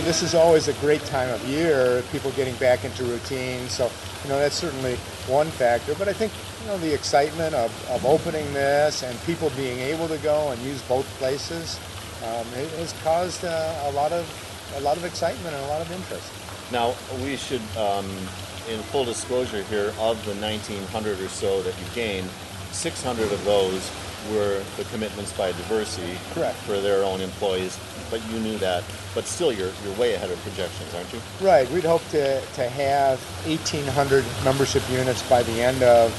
mean, this is always a great time of year, people getting back into routine. So, that's certainly one factor. But I think, the excitement of opening this and people being able to go and use both places it has caused a lot of excitement and a lot of interest. Now, we should, in full disclosure here, of the 1,900 or so that you gained, 600 of those were the commitments by Diversity. Correct. For their own employees, but you knew that. But still, you're way ahead of projections, aren't you? Right. We'd hope to have 1,800 membership units by the end of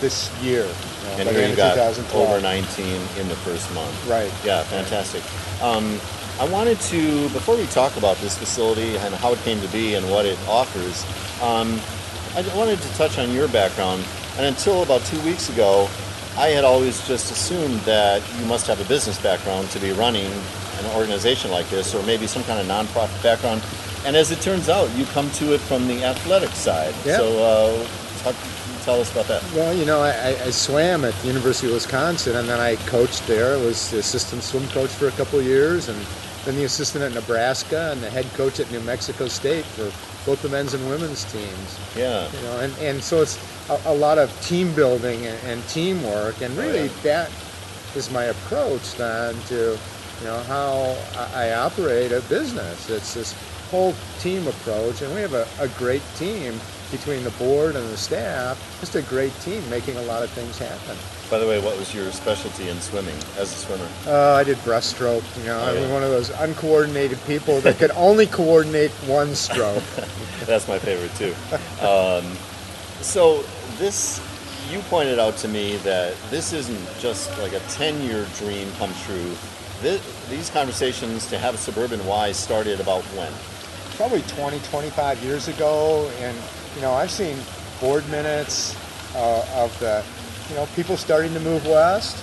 this year. And here you got over 19 in the first month. Right. Yeah, fantastic. I wanted to, before we talk about this facility and how it came to be and what it offers, I wanted to touch on your background. And until about 2 weeks ago, I had always just assumed that you must have a business background to be running an organization like this, or maybe some kind of nonprofit background. And as it turns out, you come to it from the athletic side. Yeah. So tell us about that. Well, I swam at the University of Wisconsin, and then I coached there. I was the assistant swim coach for a couple of years, and then the assistant at Nebraska and the head coach at New Mexico State for both the men's and women's teams. Yeah. And so it's a lot of team building and teamwork, and really that is my approach then to how I operate a business. It's this whole team approach, and we have a great team between the board and the staff. Just a great team making a lot of things happen. By the way, what was your specialty in swimming as a swimmer? I did breaststroke. I was one of those uncoordinated people that could only coordinate one stroke. That's my favorite too. So this, you pointed out to me that this isn't just like a 10-year dream come true. These conversations to have a Suburban Y started about when? Probably 20, 25 years ago. And, I've seen board minutes of the, people starting to move west,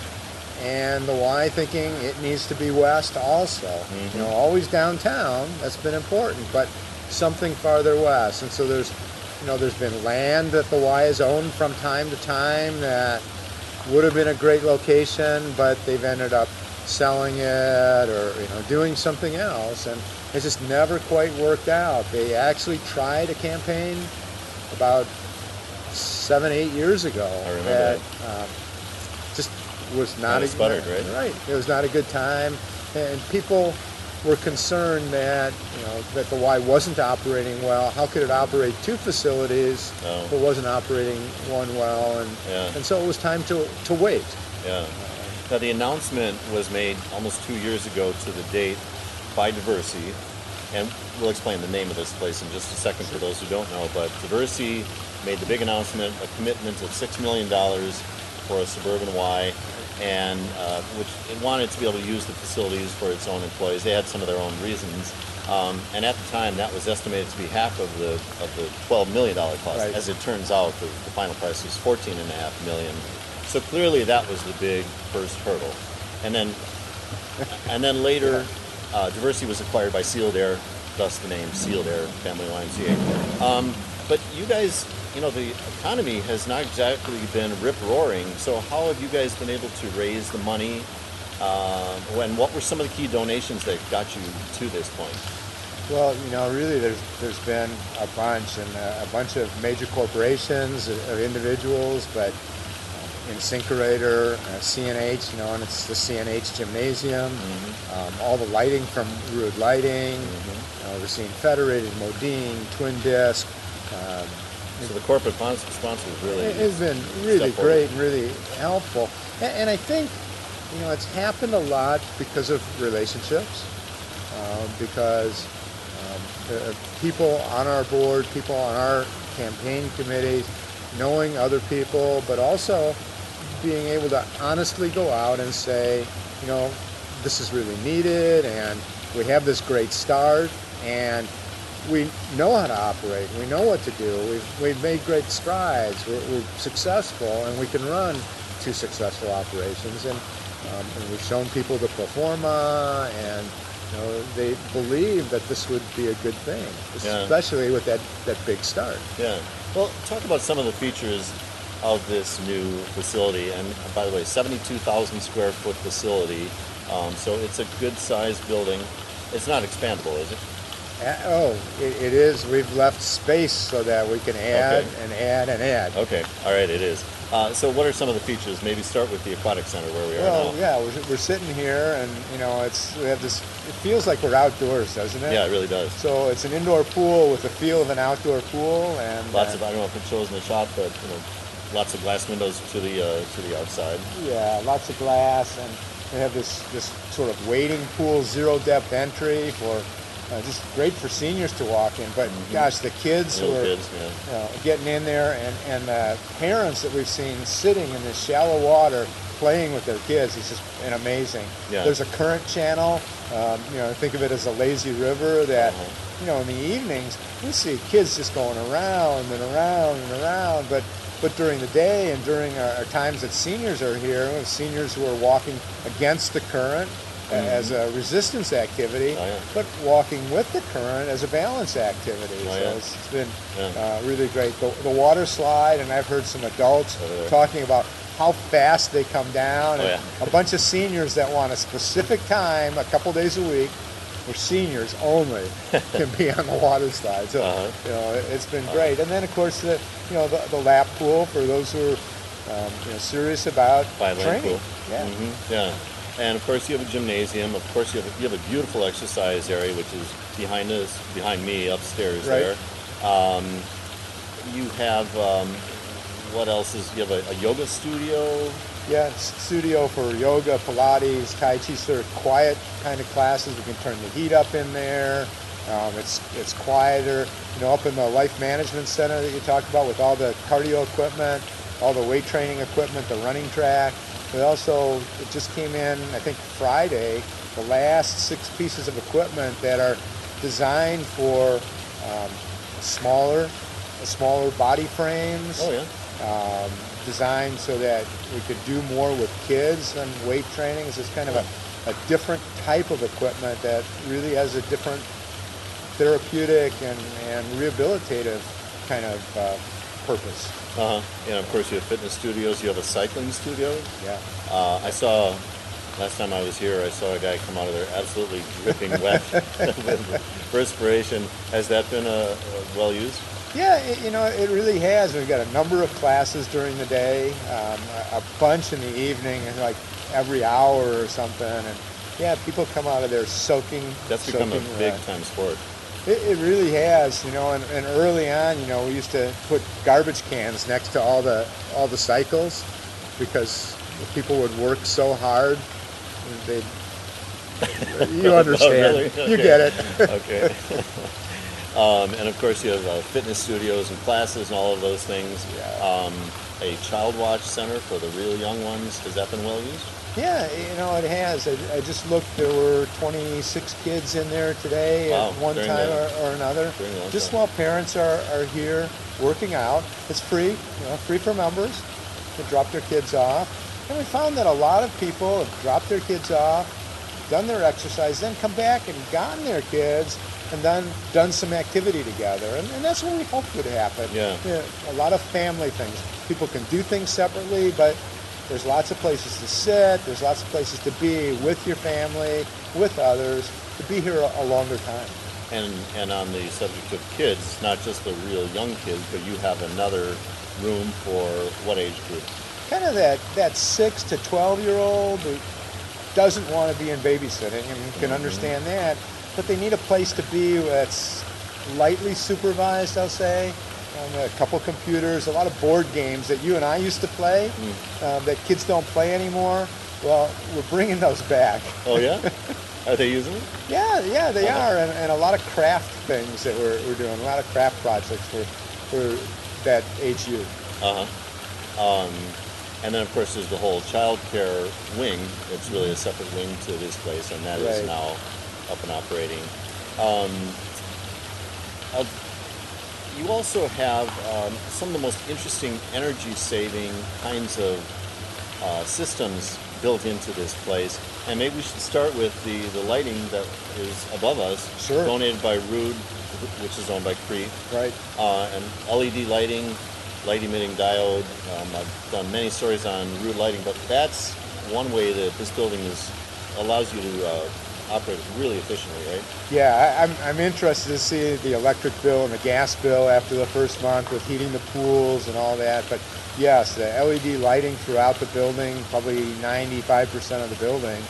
and the Y thinking it needs to be west also. Mm-hmm. Always downtown, that's been important, but something farther west. And so there's been land that the Y has owned from time to time that would have been a great location, but they've ended up selling it or doing something else, and it just never quite worked out. They actually tried a campaign about 7-8 years ago. I remember that. Just was not a sputtered, right? Right. It was not a good time, and people were concerned that that the Y wasn't operating well. How could it operate two facilities if it wasn't operating one well? And so it was time to wait. Yeah. Now the announcement was made almost 2 years ago to the date by Diversity, and we'll explain the name of this place in just a second for those who don't know, but Diversity made the big announcement, a commitment of $6 million for a Suburban Y, and which it wanted to be able to use the facilities for its own employees. They had some of their own reasons, and at the time that was estimated to be half of the $12 million cost. Right. As it turns out, the final price was $14.5 million. So clearly that was the big first hurdle, and then later, Diversity was acquired by Sealed Air, thus the name Sealed Air Family YMCA. But you guys, the economy has not exactly been rip-roaring, so how have you guys been able to raise the money? And what were some of the key donations that got you to this point? Well, really there's been a bunch, and a bunch of major corporations, of individuals, but InSinkerator, CNH, and it's the CNH Gymnasium, all the lighting from Rude Lighting, Racine Federated, Modine, Twin Disc. So the corporate sponsors really has been really great and really helpful. And I think, it's happened a lot because of relationships, because people on our board, people on our campaign committees, knowing other people, but also being able to honestly go out and say, this is really needed, and we have this great start, and we know how to operate. We know what to do. We've made great strides. We're successful, and we can run two successful operations. And we've shown people the pro forma, and they believe that this would be a good thing, especially with that big start. Yeah. Well, talk about some of the features of this new facility. And by the way, 72,000 square foot facility. So it's a good sized building. It's not expandable, is it? It is. We've left space so that we can add Okay. and add and add. Okay, all right, it is. So what are some of the features? Maybe start with the Aquatic Center where we are Well, now. yeah, we're sitting here, and we have this. It feels like we're outdoors, doesn't it? Yeah, it really does. So it's an indoor pool with the feel of an outdoor pool, and Lots of, I don't know if it shows in the shot, but lots of glass windows to the outside. yeah, lots of glass, and we have this sort of wading pool, zero depth entry for just great for seniors to walk in. But gosh, the kids who Little are kids, yeah. getting in there, and parents that we've seen sitting in this shallow water playing with their kids is just an amazing. Yeah. There's a current channel. Think of it as a lazy river that, in the evenings we see kids just going around and around and around. But during the day and during our times that seniors are here, we have seniors who are walking against the current as a resistance activity, Oh, yeah. but walking with the current as a balance activity. Oh, So yeah. it's been Yeah. really great. The water slide, and I've heard some adults Over there. talking about how fast they come down, Oh, and yeah. a bunch of seniors that want a specific time, a couple days a week, for seniors only, can be on the water slide. So it's been great. And then of course the lap pool for those who are serious about 5-lane training. pool. Yeah. Yeah. And of course you have a gymnasium. Of course you have a beautiful exercise area, which is behind me upstairs Right. there. You have what else is? You have a yoga studio. Yeah, it's studio for yoga, Pilates, Tai Chi, sort of quiet kind of classes. We can turn the heat up in there. It's quieter. Up in the Life Management Center that you talked about with all the cardio equipment, all the weight training equipment, the running track. We also, it just came in, I think Friday, the last 6 pieces of equipment that are designed for smaller body frames. Oh yeah. Designed so that we could do more with kids than weight training. It's just kind of a different type of equipment that really has a different therapeutic and rehabilitative kind of purpose. And of course you have fitness studios. You have a cycling studio. Yeah. I saw last time I was here. I saw a guy come out of there absolutely dripping wet with perspiration. Has that been well used? Yeah, it really has. We've got a number of classes during the day, a bunch in the evening, like every hour or something. And yeah, people come out of there soaking. That's become a soaking big wet. time sport. It really has, and early on, we used to put garbage cans next to all the cycles because people would work so hard. You understand. Oh, really? You Okay. get it. Okay. And of course you have fitness studios and classes and all of those things. Yeah. A child watch center for the real young ones. Has that been well used? Yeah, it has. I just looked. There were 26 kids in there today Wow, at one during time the- or another. during the lunch Just hour. while parents are here working out. It's free, free for members to drop their kids off. And we found that a lot of people have dropped their kids off, done their exercise, then come back and gotten their kids and done some activity together. And that's what we hoped would happen. Yeah. A lot of family things. People can do things separately, but there's lots of places to sit. There's lots of places to be with your family, with others, to be here a longer time. And on the subject of kids, not just the real young kids, but you have another room for what age group? Kind of that 6 to 12-year-old who doesn't want to be in babysitting, and you can understand that, but they need a place to be that's lightly supervised, I'll say. A couple computers, a lot of board games that you and I used to play that kids don't play anymore. Well, we're bringing those back. Oh yeah? Are they using it? Yeah, they are, and a lot of craft things that we're doing, a lot of craft projects for that age youth. And then of course there's the whole child care wing. It's really a separate wing to this place, and that is Right. now up and operating. You also have some of the most interesting energy-saving kinds of systems built into this place. And maybe we should start with the lighting that is above us, Sure. donated by Rude, which is owned by Cree. Right. And LED lighting, light-emitting diode. I've done many stories on Rude lighting, but that's one way that this building allows you to operate really efficiently, right? Yeah, I'm interested to see the electric bill and the gas bill after the first month with heating the pools and all that. But yes, the LED lighting throughout the building, probably 95% of the building.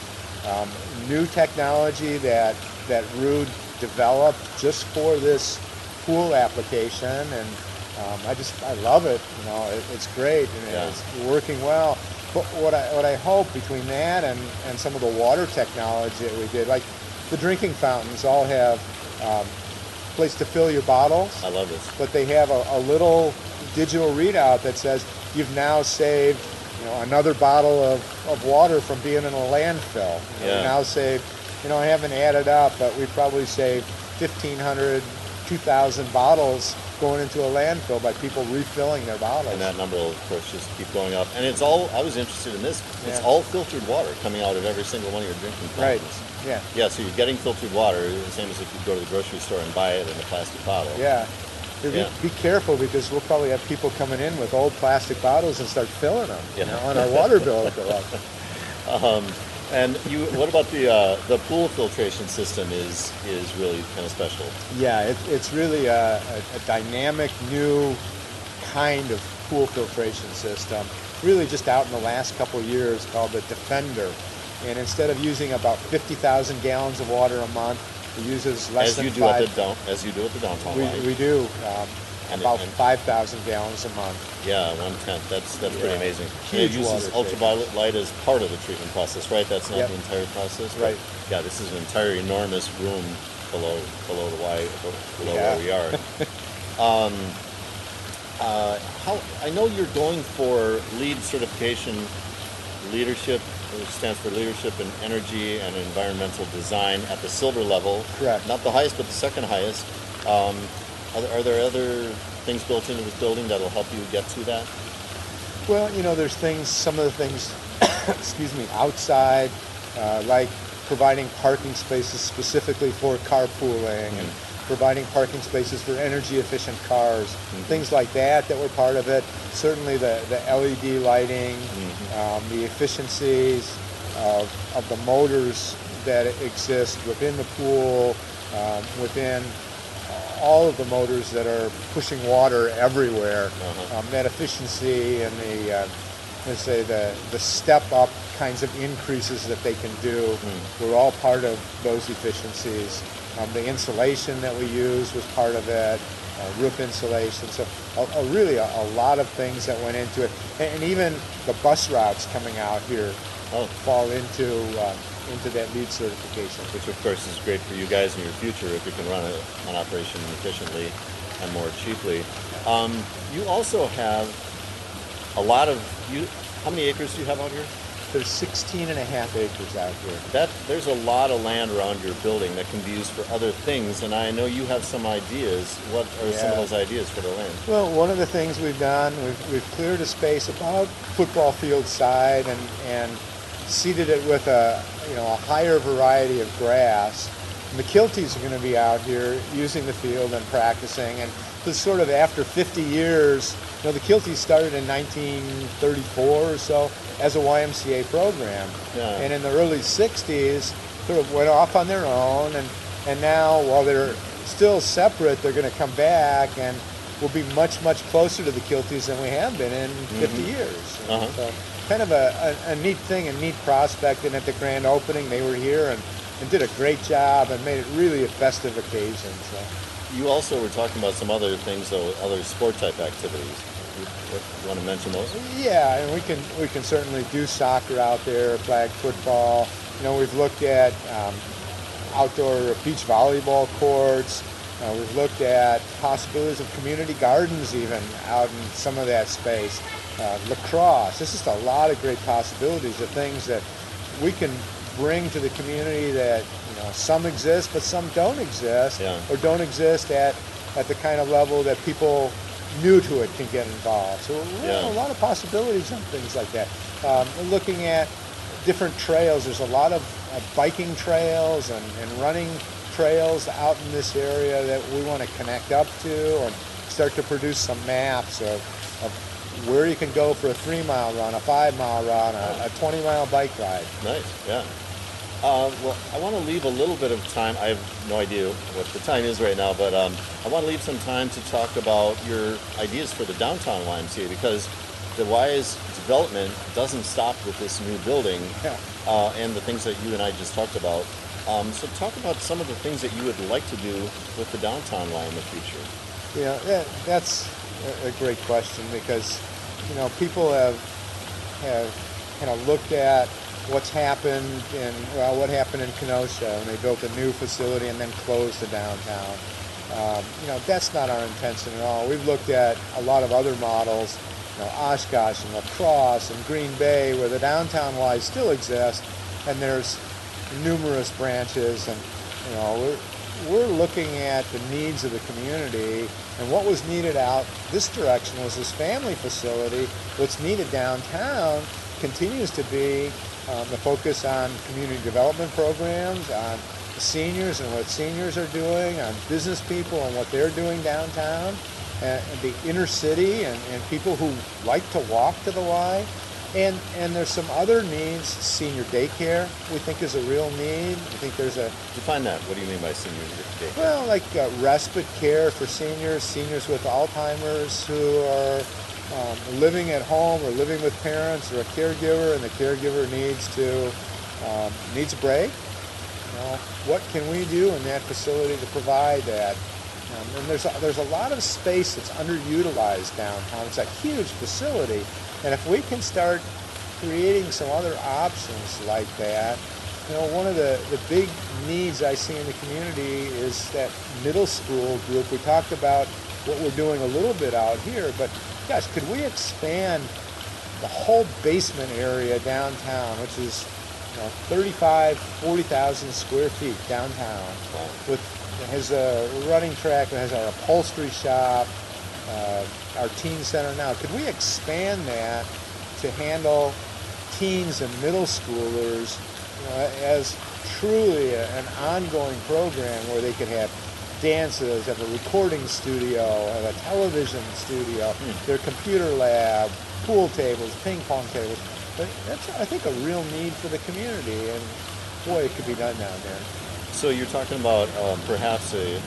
New technology that Rude developed just for this pool application, and I love it. You know, it's great and it's working well. But what I hope between that and some of the water technology that we did, like the drinking fountains all have place to fill your bottles. I love this. But they have a little digital readout that says you've now saved, you know, another bottle of water from being in a landfill. You know, you now saved, you know, I haven't added up, but we probably saved 1,500, 2,000 bottles going into a landfill by people refilling their bottles. And that number will, of course, just keep going up. And it's all, I was interested in this, it's all filtered water coming out of every single one of your drinking fountains. Right, yeah. Yeah, so you're getting filtered water, the same as if you go to the grocery store and buy it in a plastic bottle. Yeah. Be careful, because we'll probably have people coming in with old plastic bottles and start filling them. You know, and our water bill will go up. And what about the pool filtration system is really kind of special? Yeah, it's really a dynamic new kind of pool filtration system, really just out in the last couple of years, called the Defender. And instead of using about 50,000 gallons of water a month, it uses less than 5. As you do at the downtown line. We do about 5,000 gallons a month. Yeah, 1/10. That's pretty amazing. Huge. It uses ultraviolet light as part of the treatment process, right? That's not the entire process, right? Yeah, this is an entire enormous room below where we are. How I know you're going for LEED certification, leadership. Which stands for Leadership in Energy and Environmental Design at the silver level. Correct. Not the highest, but the second highest. Are there other things built into this building that will help you get to that? Well, you know, there's some of the things, excuse me, outside, like providing parking spaces specifically for carpooling and providing parking spaces for energy efficient cars, things like that were part of it. Certainly the LED lighting, the efficiencies of the motors that exist within the pool, within all of the motors that are pushing water everywhere. That efficiency and the step up kinds of increases that they can do were all part of those efficiencies. The insulation that we used was part of it, roof insulation. So really a lot of things that went into it. And even the bus routes coming out here fall into that LEED certification. Which of course is great for you guys in your future if you can run an operation efficiently and more cheaply. You also have a lot of, how many acres do you have out here? There's 16 and a half acres out here. There's a lot of land around your building that can be used for other things, and I know you have some ideas. What are some of those ideas for the land? Well, one of the things we've done, we've cleared a space about football field side and seeded it with a higher variety of grass. And the kilties are going to be out here using the field and practicing. And this sort of after 50 years, the kilties started in 1934 or so as a YMCA program. And in the early 60s, sort of went off on their own. And now, while they're still separate, they're going to come back and we'll be much, much closer to the kilties than we have been in 50 years. So kind of a neat thing, a neat prospect. And at the grand opening, they were here and did a great job and made it really a festive occasion. So. You also were talking about some other things, though, other sport type activities. You want to mention those? Yeah, and we can certainly do soccer out there, flag football. We've looked at outdoor beach volleyball courts. We've looked at possibilities of community gardens even out in some of that space. Lacrosse. There's just a lot of great possibilities of things that we can bring to the community that some exist, but some don't exist, or don't exist at the kind of level that people new to it can get involved. So a lot of possibilities on things like that. Looking at different trails, there's a lot of biking trails and running trails out in this area that we want to connect up to and start to produce some maps of where you can go for a 3-mile run, a 5-mile run, a 20-mile bike ride. Nice, yeah. Well, I want to leave a little bit of time. I have no idea what the time is right now, but I want to leave some time to talk about your ideas for the downtown YMCA, because the Y's development doesn't stop with this new building Yeah. and the things that you and I just talked about. So talk about some of the things that you would like to do with the downtown Y in the future. That's a great question, because people have kind of looked at what's happened what happened in Kenosha when they built a new facility and then closed the downtown. That's not our intention at all. We've looked at a lot of other models, Oshkosh and La Crosse and Green Bay, where the downtown Y still exists, and there's numerous branches, and we're looking at the needs of the community, and what was needed out this direction was this family facility. What's needed downtown continues to be the focus on community development programs, on seniors and what seniors are doing, on business people and what they're doing downtown, and the inner city and people who like to walk to the Y. And there's some other needs. Senior daycare, we think, is a real need. I think there's a... Define that. What do you mean by senior daycare? Well, like respite care for seniors with Alzheimer's who are living at home or living with parents or a caregiver, and the caregiver needs a break. What can we do in that facility to provide that? And there's a lot of space that's underutilized downtown. It's a huge facility. And if we can start creating some other options like that, one of the big needs I see in the community is that middle school group. We talked about what we're doing a little bit out here, but gosh, could we expand the whole basement area downtown, which is 40,000 square feet downtown, it has a running track, it has our upholstery shop, our teen center now. Could we expand that to handle teens and middle schoolers as truly an ongoing program where they could have dances, have a recording studio, have a television studio, their computer lab, pool tables, ping pong tables. But that's, I think, a real need for the community, and boy, it could be done down there. So you're talking about perhaps a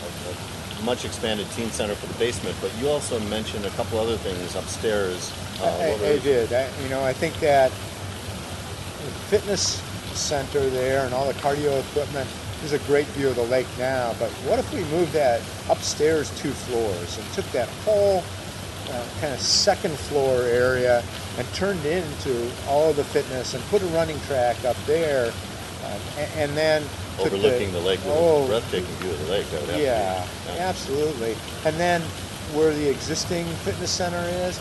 much expanded teen center for the basement, but you also mentioned a couple other things upstairs. I did. I think that the fitness center there and all the cardio equipment is a great view of the lake now, but what if we moved that upstairs 2 floors and took that whole kind of second floor area and turned it into all of the fitness and put a running track up there, and then overlooking the lake with a breathtaking view of the lake. That would have to be, absolutely. And then where the existing fitness center is,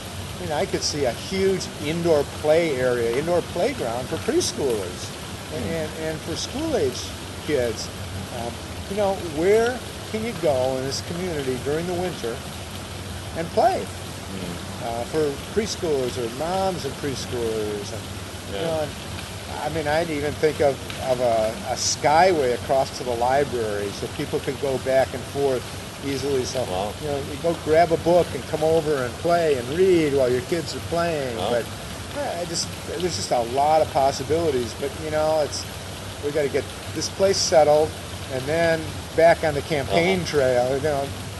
I could see a huge indoor play area, indoor playground for preschoolers and for school-age kids. Where can you go in this community during the winter and play? For preschoolers or moms of preschoolers, and I'd even think of a skyway across to the library so people could go back and forth easily. So you go grab a book and come over and play and read while your kids are playing. But there's just a lot of possibilities. But we got to get this place settled and then back on the campaign trail.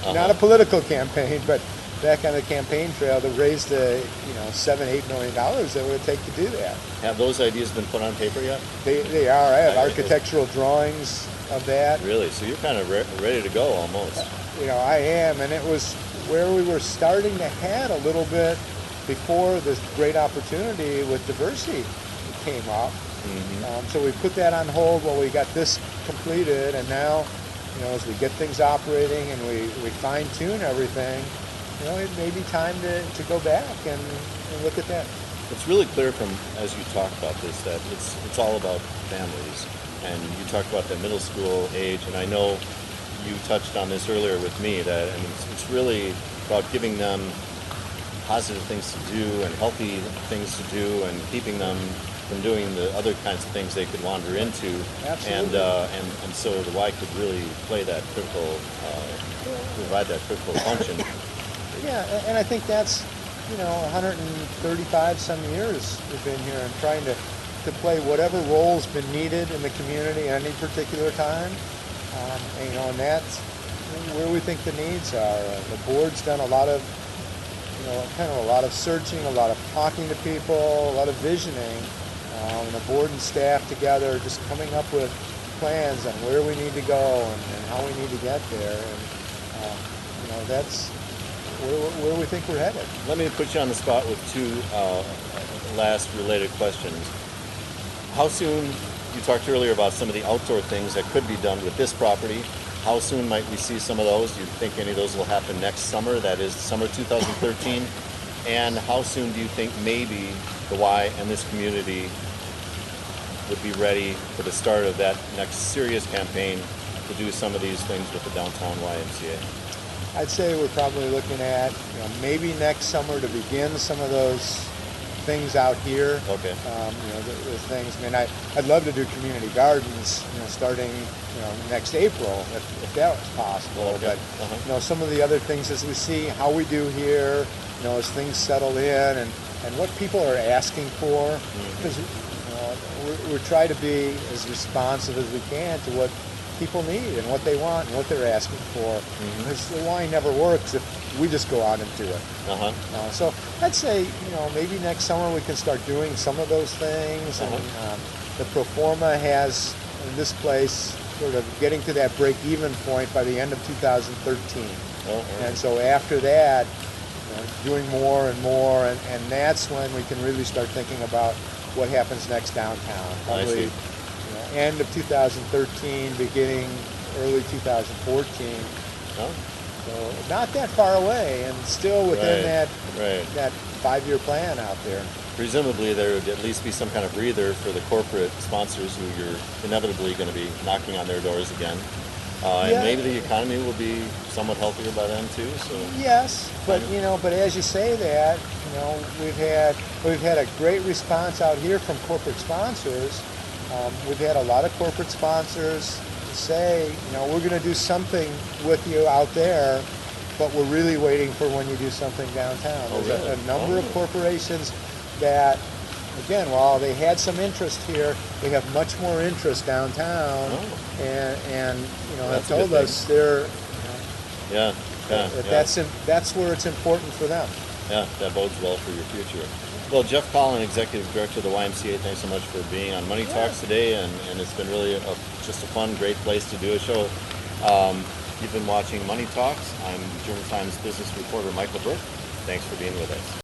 Not a political campaign, but back on the campaign trail to raise the $7-8 million that it would take to do that. Have those ideas been put on paper yet? They are. I have architectural drawings of that. Really? So you're kind of ready to go almost. I am, and it was where we were starting to head a little bit before this great opportunity with diversity came up. So we put that on hold while we got this completed, and now, as we get things operating and we fine-tune everything, it may be time to go back and look at that. It's really clear from, as you talk about this, that it's all about families. And you talked about the middle school age, and I know you touched on this earlier with me, that it's really about giving them positive things to do and healthy things to do and keeping them from doing the other kinds of things they could wander into. Absolutely. And so the Y could really play that critical, provide that critical function. Yeah, and I think that's, 135 some years we've been here and trying to to play whatever role's been needed in the community at any particular time. And that's where we think the needs are. The board's done a lot of, kind of a lot of searching, a lot of talking to people, a lot of visioning. And the board and staff together just coming up with plans on where we need to go and how we need to get there. And, that's where we think we're headed. Let me put you on the spot with two last related questions. How soon, you talked earlier about some of the outdoor things that could be done with this property. How soon might we see some of those? Do you think any of those will happen next summer, that is summer 2013? And how soon do you think maybe the Y and this community would be ready for the start of that next serious campaign to do some of these things with the downtown YMCA? I'd say we're probably looking at maybe next summer to begin some of those things out here. Okay. The things. I mean, I'd love to do community gardens, starting next April if that was possible. Okay. But some of the other things as we see how we do here, as things settle in and what people are asking for, because we're trying to be as responsive as we can to what people need and what they want and what they're asking for. Because the Y never works if we just go out and do it. So I'd say, maybe next summer we can start doing some of those things. And the pro forma has in this place sort of getting to that break-even point by the end of 2013. And so after that, doing more and more, and that's when we can really start thinking about what happens next downtown. Probably end of 2013, beginning early 2014. So not that far away, and still within that 5-year plan out there. Presumably there would at least be some kind of breather for the corporate sponsors who you're inevitably going to be knocking on their doors again. And maybe the economy will be somewhat healthier by then too. So yes, but but as you say that, we've had a great response out here from corporate sponsors. We've had a lot of corporate sponsors say, we're going to do something with you out there, but we're really waiting for when you do something downtown. There's a number of corporations that, again, while they had some interest here, they have much more interest downtown, and have told us they're that's where it's important for them. Yeah, that bodes well for your future. Well, Jeff Collen, Executive Director of the YMCA, thanks so much for being on Money Talks today, and it's been really just a fun, great place to do a show. You've been watching Money Talks. I'm Journal Times business reporter Michael Burke. Thanks for being with us.